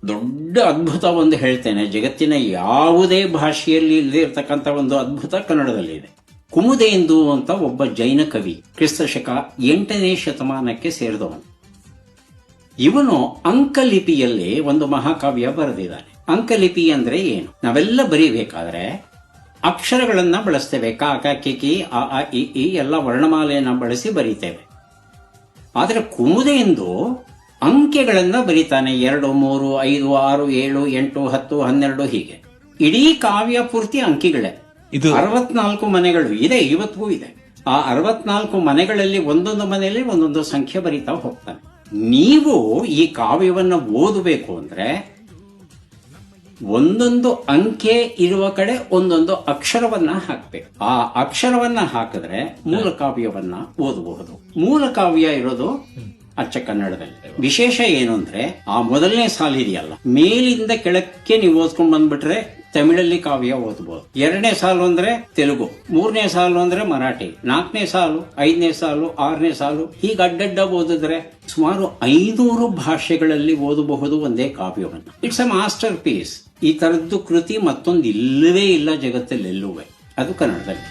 ದೊಡ್ಡ ಅದ್ಭುತ ಒಂದು ಹೇಳ್ತೇನೆ. ಜಗತ್ತಿನ ಯಾವುದೇ ಭಾಷೆಯಲ್ಲಿ ಇಲ್ಲದೆ ಇರತಕ್ಕಂಥ ಒಂದು ಅದ್ಭುತ ಕನ್ನಡದಲ್ಲಿದೆ. ಕುಮುದೇಂದು ಅಂತ ಒಬ್ಬ ಜೈನ ಕವಿ, ಕ್ರಿಸ್ತಶಕ 8ನೇ ಶತಮಾನಕ್ಕೆ ಸೇರಿದವನು. ಇವನು ಅಂಕಲಿಪಿಯಲ್ಲಿ ಒಂದು ಮಹಾಕಾವ್ಯ ಬರೆದಿದ್ದಾನೆ. ಅಂಕಲಿಪಿ ಅಂದ್ರೆ ಏನು? ನಾವೆಲ್ಲ ಬರೀಬೇಕಾದ್ರೆ ಅಕ್ಷರಗಳನ್ನ ಬಳಸ್ತೇವೆ. ಕ ಕ ಕಿ ಕಿ ಅ ಆ ಇ ಈ ಎಲ್ಲ ವರ್ಣಮಾಲೆಯನ್ನ ಬಳಸಿ ಬರೀತೇವೆ. ಆದರೆ ಕುಮುದೆಂದು ಅಂಕೆಗಳನ್ನ ಬರೀತಾನೆ. 2, 3, 5, 6, 7, 8, 10, 12 ಹೀಗೆ. ಇಡೀ ಕಾವ್ಯ ಪೂರ್ತಿ ಅಂಕಿಗಳೇ. 64 ಮನೆಗಳು ಇದೆ, ಇವತ್ತಿಗೂ ಇದೆ. ಆ 64 ಮನೆಗಳಲ್ಲಿ ಒಂದೊಂದು ಮನೆಯಲ್ಲಿ ಒಂದೊಂದು ಸಂಖ್ಯೆ ಬರೀತಾ ಹೋಗ್ತಾನೆ. ನೀವು ಈ ಕಾವ್ಯವನ್ನ ಓದಬೇಕು ಅಂದ್ರೆ ಒಂದೊಂದು ಅಂಕೆ ಇರುವ ಕಡೆ ಒಂದೊಂದು ಅಕ್ಷರವನ್ನ ಹಾಕ್ಬೇಕು. ಆ ಅಕ್ಷರವನ್ನ ಹಾಕಿದ್ರೆ ಮೂಲ ಕಾವ್ಯವನ್ನ ಓದಬಹುದು. ಮೂಲ ಕಾವ್ಯ ಇರೋದು ಅಚ್ಚ ಕನ್ನಡದಲ್ಲಿ. ವಿಶೇಷ ಏನು ಅಂದ್ರೆ ಆ ಮೊದಲನೇ ಸಾಲು ಇದೆಯಲ್ಲ, ಮೇಲಿಂದ ಕೆಳಕ್ಕೆ ನೀವು ಓದ್ಕೊಂಡ್ ಬಂದ್ಬಿಟ್ರೆ ತಮಿಳಲ್ಲಿ ಕಾವ್ಯ ಓದಬಹುದು. 2ನೇ ಸಾಲು ಅಂದ್ರೆ ತೆಲುಗು, 3ನೇ ಸಾಲು ಅಂದ್ರೆ ಮರಾಠಿ, 4ನೇ ಸಾಲು, 5ನೇ ಸಾಲು, 6ನೇ ಸಾಲು ಹೀಗೆ ಅಡ್ಡಡ್ಡ ಓದಿದ್ರೆ ಸುಮಾರು 500 ಭಾಷೆಗಳಲ್ಲಿ ಓದಬಹುದು ಒಂದೇ ಕಾವ್ಯವನ್ನ. It's a masterpiece. ಈ ತರದ್ದು ಕೃತಿ ಮತ್ತೊಂದು ಇಲ್ಲವೇ ಇಲ್ಲ ಜಗತ್ತಲ್ಲೆಲ್ಲುವೆ. ಅದು ಕನ್ನಡದಲ್ಲಿ.